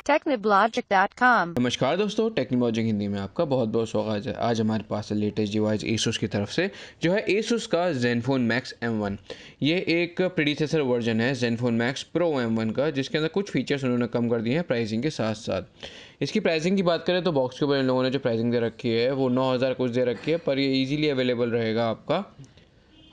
techniblogic.com। नमस्कार दोस्तों, टेक्नोलॉजी हिंदी में आपका बहुत बहुत स्वागत है। आज हमारे पास लेटेस्ट डिवाइस Asus की तरफ से जो है Asus का Zenfone Max M1। ये एक प्रीडिसेसर वर्जन है Zenfone Max Pro M1 का, जिसके अंदर कुछ फीचर्स उन्होंने कम कर दिए हैं प्राइसिंग के साथ साथ। इसकी प्राइसिंग की बात करें तो बॉक्स के ऊपर इन लोगों ने जो प्राइसिंग दे रखी है वो 9,000 कुछ दे रखी है, पर ये ईजिली अवेलेबल रहेगा आपका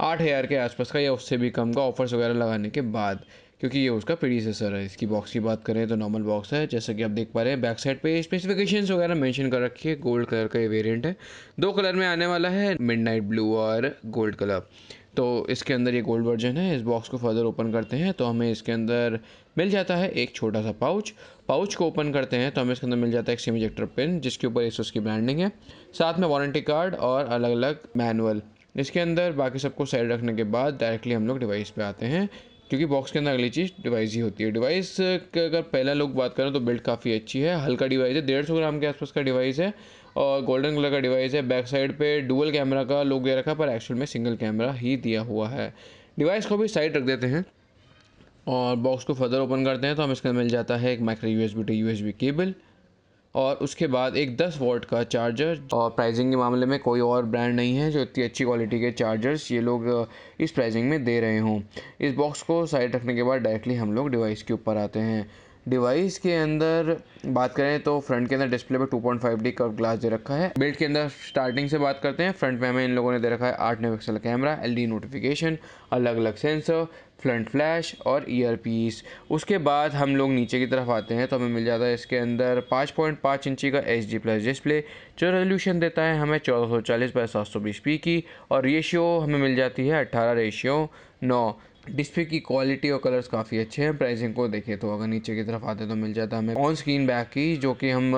8,000 के आसपास का या उससे भी कम का ऑफर्स वगैरह लगाने के बाद, क्योंकि ये उसका प्रीडिसेसर है। इसकी बॉक्स की बात करें तो नॉर्मल बॉक्स है, जैसा कि आप देख पा रहे हैं। बैक साइड पे स्पेसिफिकेशंस वगैरह मेंशन कर रखी है। गोल्ड कलर का ये वेरिएंट है, दो कलर में आने वाला है, मिडनाइट ब्लू और गोल्ड कलर। तो इसके अंदर ये गोल्ड वर्जन है। इस बॉक्स को फर्दर ओपन करते हैं तो हमें इसके अंदर मिल जाता है एक छोटा सा पाउच को ओपन करते हैं तो हमें इसके अंदर मिल जाता है एक सिम इजेक्टर पिन, जिसके ऊपर Asus की ब्रांडिंग है, साथ में वारंटी कार्ड और अलग अलग मैनुअल। इसके अंदर बाकी सबको साइड रखने के बाद डायरेक्टली हम लोग डिवाइस पे आते हैं, क्योंकि बॉक्स के अंदर अगली चीज़ डिवाइस ही होती है। डिवाइस का अगर पहला लोग बात करें तो बिल्ड काफ़ी अच्छी है। हल्का डिवाइस है, 150 ग्राम के आसपास का डिवाइस है और गोल्डन कलर का डिवाइस है। बैक साइड पे डुअल कैमरा का लोग दे रखा है, पर एक्चुअल में सिंगल कैमरा ही दिया हुआ है। डिवाइस को भी साइड रख देते हैं और बॉक्स को फर्दर ओपन करते हैं तो हमें इसके अंदर मिल जाता है एक micro USB to USB cable और उसके बाद एक 10 वॉट का चार्जर। और प्राइसिंग के मामले में कोई और ब्रांड नहीं है जो इतनी अच्छी क्वालिटी के चार्जर्स ये लोग इस प्राइसिंग में दे रहे हों। इस बॉक्स को साइड रखने के बाद डायरेक्टली हम लोग डिवाइस के ऊपर आते हैं। डिवाइस के अंदर बात करें तो फ्रंट के अंदर डिस्प्ले पे 2.5D कर्व ग्लास दे रखा है। बिल्ड के अंदर स्टार्टिंग से बात करते हैं। फ्रंट में हमें इन लोगों ने दे रखा है 8 मेगापिक्सल कैमरा, LED नोटिफिकेशन, अलग अलग सेंसर, फ्रंट फ्लैश और ईयर पीस। उसके बाद हम लोग नीचे की तरफ आते हैं तो हमें मिल जाता है इसके अंदर 5.5 इंची का HD+ डिस्प्ले, जो रेजोल्यूशन देता है हमें 1440x720p की, और रेशियो हमें मिल जाती है 18:9। डिस्प्ले की क्वालिटी और कलर्स काफ़ी अच्छे हैं। प्राइसिंग को देखें तो अगर नीचे की तरफ आते तो मिल जाता है हमें ऑन स्क्रीन बैक की, जो कि हम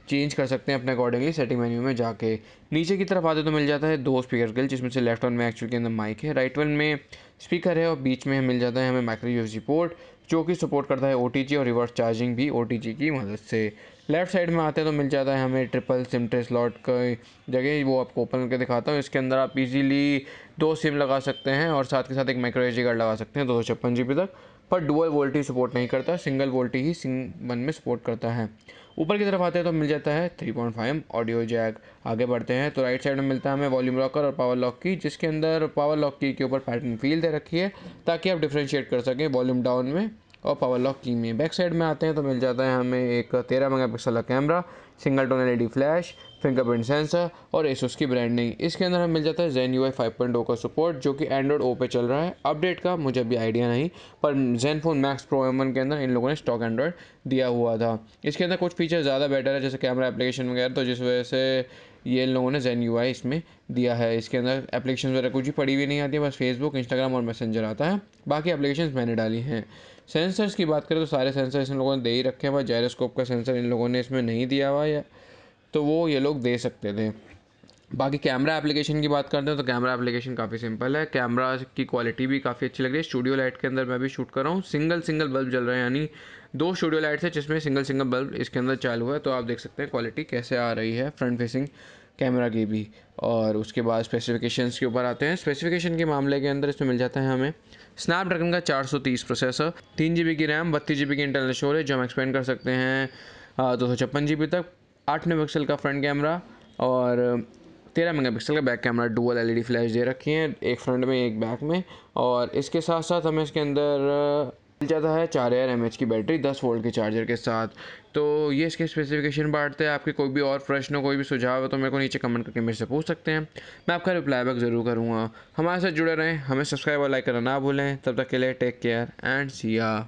चेंज कर सकते हैं अपने अकॉर्डिंगली सेटिंग मेन्यू में जाके। नीचे की तरफ आते तो मिल जाता है दो स्पीकर ग्रिल, जिसमें से लेफ्ट वन में एक्चुअल के अंदर माइक है, राइट वन में स्पीकर है और बीच में मिल जाता है हमें माइक्रो USB पोर्ट, जो कि सपोर्ट करता है OTG और रिवर्स चार्जिंग भी OTG की मदद से। लेफ्ट साइड में आते हैं तो मिल जाता है हमें ट्रिपल सिम ट्रे स्लॉट का जगह, वो आपको ओपन करके दिखाता हूँ। इसके अंदर आप इजीली 2 सिम लगा सकते हैं और साथ के साथ एक माइक्रो SD कार्ड लगा सकते हैं 256 GB तक, पर डुअल वोल्टी सपोर्ट नहीं करता, सिंगल वोल्टी ही सिम वन में सपोर्ट करता है। ऊपर की तरफ आते हैं तो मिल जाता है 3.5 ऑडियो जैक। आगे बढ़ते हैं तो राइट साइड में मिलता है हमें वॉल्यूम लॉकर और पावर लॉक की, जिसके अंदर पावर लॉक की के ऊपर पैटर्न फील दे रखी है ताकि आप डिफ्रेंशिएट कर सकें वॉल्यूम डाउन में और पावर लॉक की में। बैक साइड में आते हैं तो मिल जाता है हमें एक 13 मेगापिक्सल का camera, single tone LED flash, fingerprint sensor और Asus की ब्रांडिंग। इसके अंदर हमें मिल जाता है Zen UI 5.0 का सपोर्ट, जो कि एंड्रॉइड ओ पे चल रहा है। अपडेट का मुझे अभी आइडिया नहीं, पर Zenfone Max Pro M1 के अंदर इन लोगों ने स्टॉक एंड्रॉइड दिया हुआ था। इसके अंदर कुछ फीचर ज़्यादा बेटर है, जैसे कैमरा एप्लीकेशन वगैरह, तो जिस वजह से ये इन लोगों ने Zen UI इसमें दिया है। इसके अंदर एप्लीकेशन वगैरह कुछ भी पड़ी हुई नहीं आती है, बस फेसबुक, इंस्टाग्राम और मैसेंजर आता है। बाकी एप्लीकेशन मैंने डाली हैं। सेंसर्स की बात करें तो सारे सेंसर्स इन लोगों ने दे ही रखे हैं, बस जायरोस्कोप का सेंसर इन लोगों ने इसमें नहीं दिया हुआ है, तो वो ये लोग दे सकते थे। बाकी कैमरा एप्लीकेशन की बात करते हैं तो कैमरा एप्लीकेशन काफ़ी सिंपल है। कैमरा की क्वालिटी भी काफ़ी अच्छी लग रही है। स्टूडियो लाइट के अंदर मैं भी शूट कर रहा हूँ, सिंगल बल्ब जल रहा है, यानी 2 स्टूडियो लाइट्स है जिसमें सिंगल बल्ब इसके अंदर चालू है। तो आप देख सकते हैं क्वालिटी कैसे आ रही है फ्रंट फेसिंग कैमरा की भी। और उसके बाद स्पेसिफिकेशंस के ऊपर आते हैं। स्पेसिफिकेशन के मामले के अंदर इसमें मिल जाता है हमें स्नैपड्रैगन का 430 प्रोसेसर, 3 GB की रैम, 32 GB की इंटरनल स्टोरेज, जो हम एक्सपेंड कर सकते हैं 256 GB तक, 8 मेगापिक्सल का फ्रंट कैमरा और 13 मेगापिक्सल का back camera, dual LED flash दे रखी हैं, एक फ्रंट में एक बैक में। और इसके साथ साथ हमें इसके अंदर मिल जाता है 4000 mAh की बैटरी 10 वोल्ट के चार्जर के साथ। तो ये इसके स्पेसिफिकेशन बांटते हैं। आपके कोई भी और प्रश्न हो, कोई भी सुझाव हो तो मेरे को नीचे कमेंट करके मेरे से पूछ सकते हैं, मैं आपका रिप्लाई बैक ज़रूर करूँगा। हमारे साथ जुड़े रहें, हमें सब्सक्राइब और लाइक करना ना भूलें। तब तक के लिए टेक केयर एंड सी या।